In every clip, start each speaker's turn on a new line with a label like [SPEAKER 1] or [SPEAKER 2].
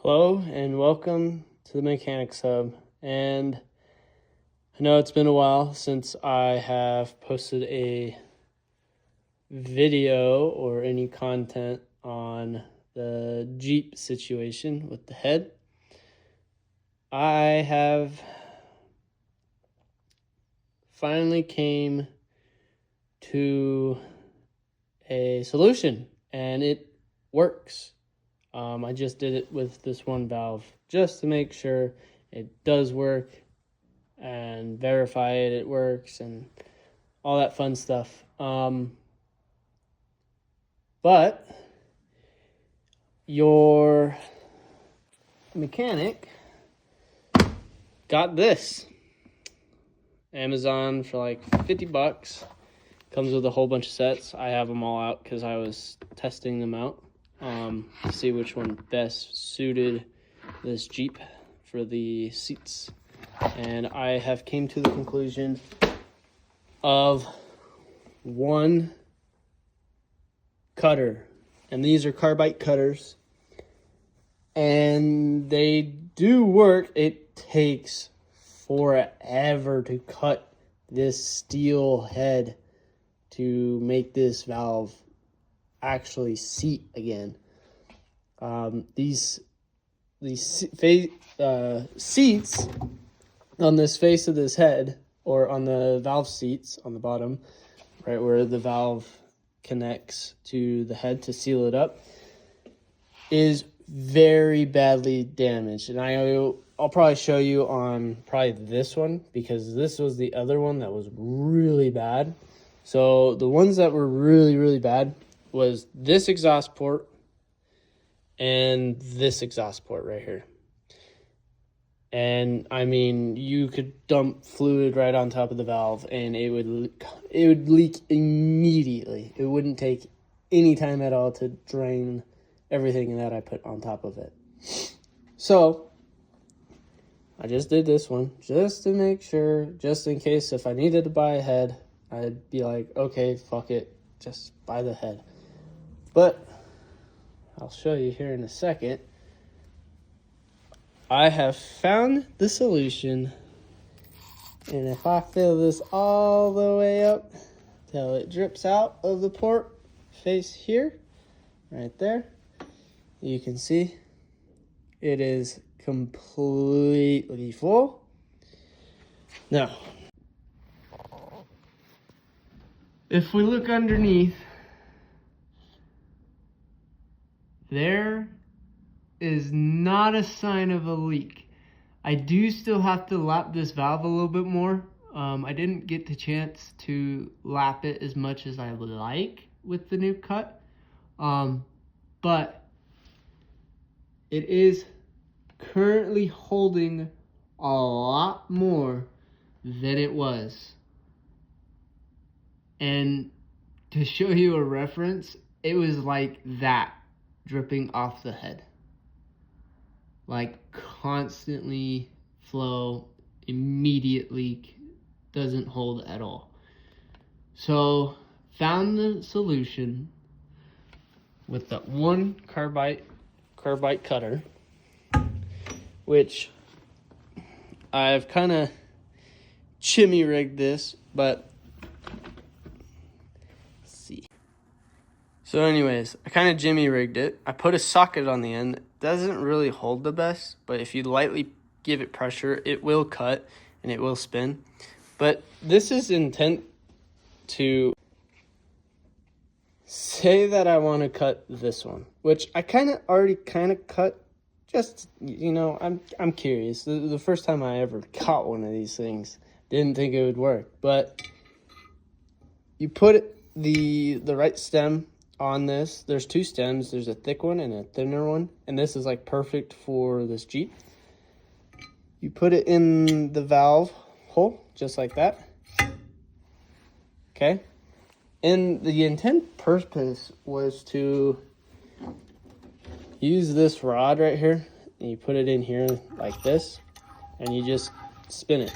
[SPEAKER 1] Hello and welcome to the Mechanics Hub. And I know it's been a while since I have posted a video or any content on the Jeep situation with the head. I have finally came to a solution and it works. I just did it with this one valve just to make sure it does work and verify it works and all that fun stuff. But your mechanic got this. Amazon for like $50. Comes with a whole bunch of sets. I have them all out because I was testing them out. To see which one best suited this Jeep for the seats. And I have came to the conclusion of one cutter. And these are carbide cutters. And they do work. It takes forever to cut this steel head to make this valve actually seat again. These seats on this face of this head, or on the valve seats on the bottom, right where the valve connects to the head to seal it up, is very badly damaged. And I'll probably show you on probably this one, because this was the other one that was really bad. So the ones that were really bad was this exhaust port and this exhaust port right here. And I mean, you could dump fluid right on top of the valve and it would leak immediately. It wouldn't take any time at all to drain everything that I put on top of it. So I just did this one just to make sure, just in case if I needed to buy a head, I'd be like, okay, fuck it, just buy the head. But I'll show you here in a second. I have found the solution. And if I fill this all the way up till it drips out of the port face here, right there, you can see it is completely full. Now, if we look underneath, there is not a sign of a leak. I do still have to lap this valve a little bit more. I didn't get the chance to lap it as much as I would like with the new cut. But it is currently holding a lot more than it was. And to show you a reference, it was like that, dripping off the head. Like constantly flow, immediate leak, doesn't hold at all. So found the solution with the one carbide cutter, which I've kind of shimmy rigged this, but so anyways, I kind of jimmy rigged it. I put a socket on the end. It doesn't really hold the best, but if you lightly give it pressure, it will cut and it will spin. But this is intent to say that I want to cut this one, which I already cut. Just, you know, I'm curious. The first time I ever caught one of these things, didn't think it would work. But you put the right stem on this. There's two stems. There's a thick one and a thinner one, and this is like perfect for this Jeep. You put it in the valve hole just like that. Okay, and the intent purpose was to use this rod right here, and you put it in here like this, and you just spin it,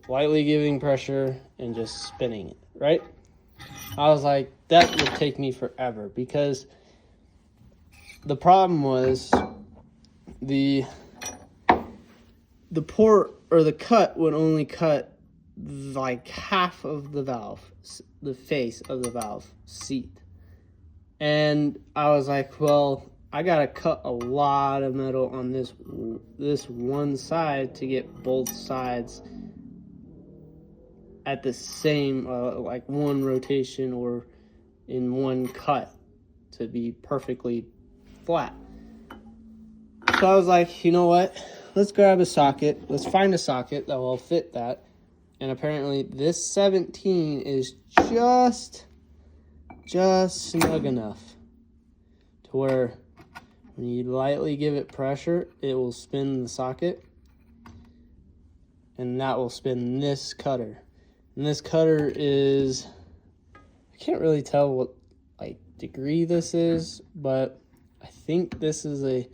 [SPEAKER 1] lightly giving pressure and just spinning it, right? I was like, that would take me forever, because the problem was the port or the cut would only cut like half of the valve, the face of the valve seat. And I was like, well, I gotta cut a lot of metal on this one side to get both sides at the same, like one rotation or in one cut to be perfectly flat. So I was like, you know what? Let's grab a socket. Let's find a socket that will fit that. And apparently this 17 is just snug enough to where when you lightly give it pressure, it will spin the socket. And that will spin this cutter. And this cutter is, I can't really tell what like degree this is, but I think this is a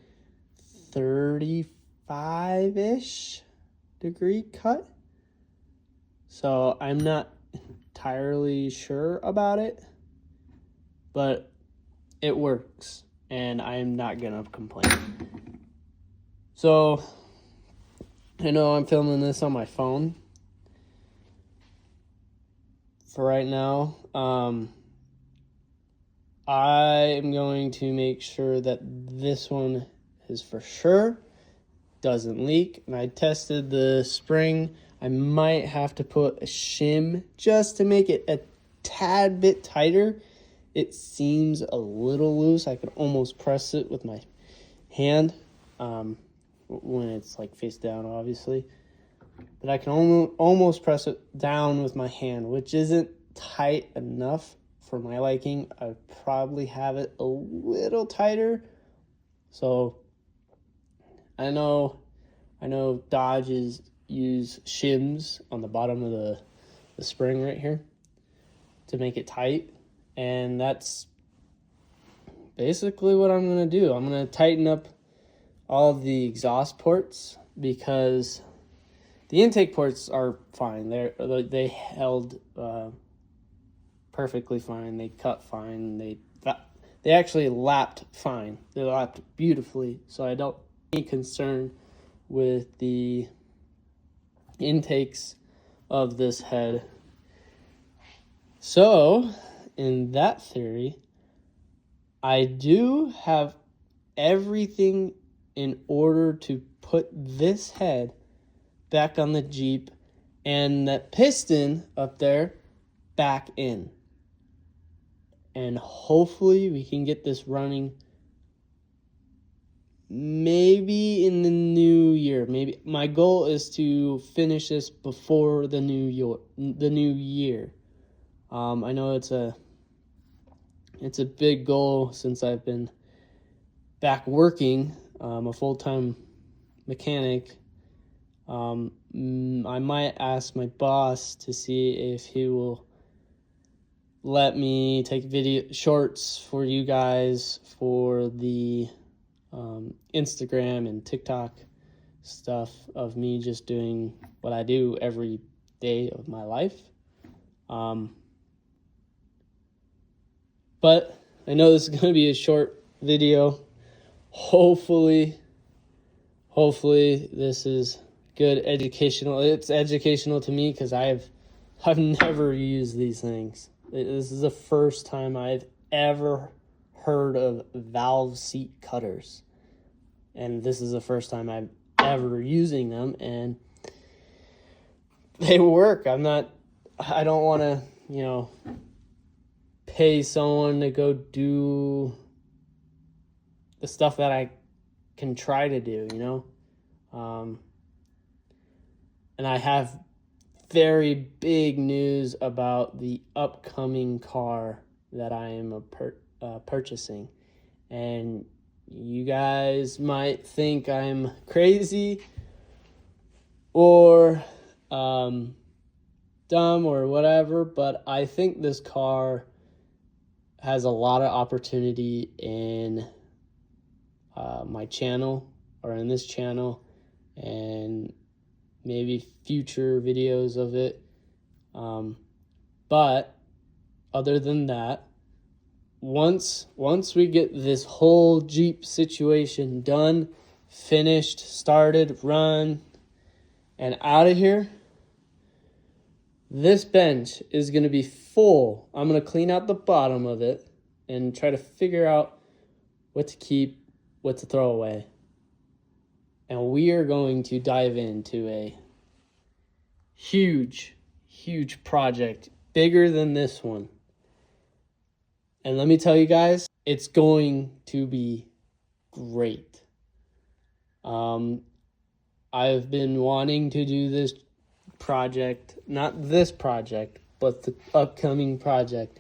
[SPEAKER 1] 35-ish degree cut. So I'm not entirely sure about it, but it works and I'm not gonna complain. So I know I'm filming this on my phone for right now. I am going to make sure that this one is for sure, doesn't leak. And I tested the spring. I might have to put a shim just to make it a tad bit tighter. It seems a little loose. I could almost press it with my hand when it's like face down, obviously. But I can almost press it down with my hand, which isn't tight enough for my liking. I'd probably have it a little tighter. So I know Dodges use shims on the bottom of the spring right here to make it tight. And that's basically what I'm going to do. I'm going to tighten up all of the exhaust ports because the intake ports are fine. They held perfectly fine. They cut fine. They actually lapped fine. They lapped beautifully. So I don't have any concern with the intakes of this head. So in that theory, I do have everything in order to put this head back on the Jeep and that piston up there back in. And hopefully we can get this running maybe in the new year. Maybe my goal is to finish this before the new year. I know it's a big goal since I've been back working, a full-time mechanic. I might ask my boss to see if he will let me take video shorts for you guys for the Instagram and TikTok stuff of me just doing what I do every day of my life. But I know this is going to be a short video. Hopefully this is good educational. It's educational to me because I've never used these things. This is the first time I've ever heard of valve seat cutters. And this is the first time I'm ever using them, and they work. I don't want to, pay someone to go do the stuff that I can try to do, and I have very big news about the upcoming car that I am purchasing. And you guys might think I'm crazy or dumb or whatever, but I think this car has a lot of opportunity in my channel or in this channel and maybe future videos of it. But other than that, once we get this whole Jeep situation done, finished, started, run, and out of here, this bench is going to be full. I'm going to clean out the bottom of it and try to figure out what to keep, what to throw away. And we are going to dive into a huge project, bigger than this one. And let me tell you guys, it's going to be great. I've been wanting to do this project, not this project, but the upcoming project.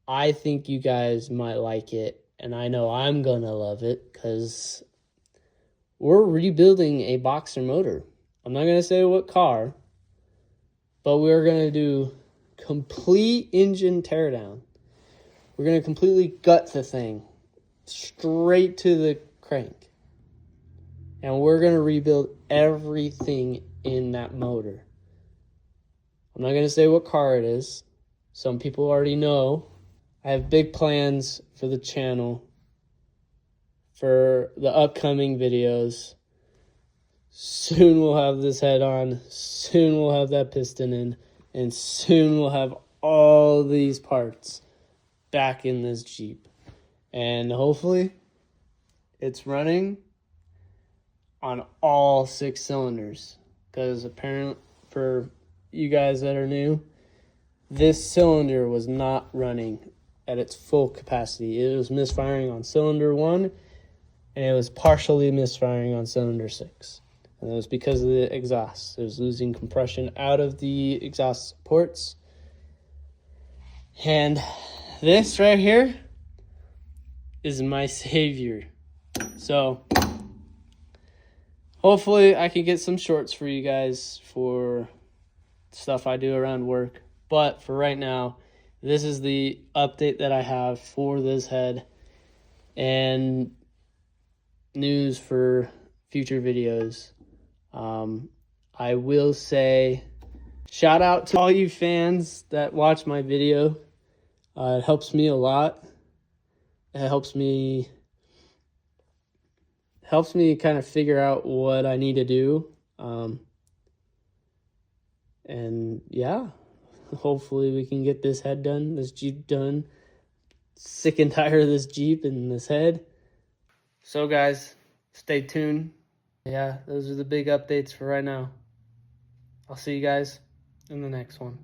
[SPEAKER 1] I think you guys might like it, and I know I'm gonna love it because we're rebuilding a boxer motor. I'm not gonna say what car, but we're gonna do complete engine teardown. We're gonna completely gut the thing straight to the crank. And we're going to rebuild everything in that motor. I'm not going to say what car it is. Some people already know. I have big plans for the channel, for the upcoming videos. Soon we'll have this head on. Soon we'll have that piston in. And soon we'll have all these parts back in this Jeep. And hopefully it's running on all 6 cylinders, because apparently, for you guys that are new, this cylinder was not running at its full capacity. It was misfiring on cylinder 1, and it was partially misfiring on cylinder 6. And it was because of the exhaust. It was losing compression out of the exhaust ports. And this right here is my savior. So hopefully I can get some shorts for you guys for stuff I do around work. But for right now, this is the update that I have for this head and news for future videos. I will say shout out to all you fans that watch my video. It helps me a lot. It helps me kind of figure out what I need to do. And yeah, hopefully we can get this head done, this Jeep done. Sick and tired of this Jeep and this head. So guys, stay tuned. Yeah, those are the big updates for right now. I'll see you guys in the next one.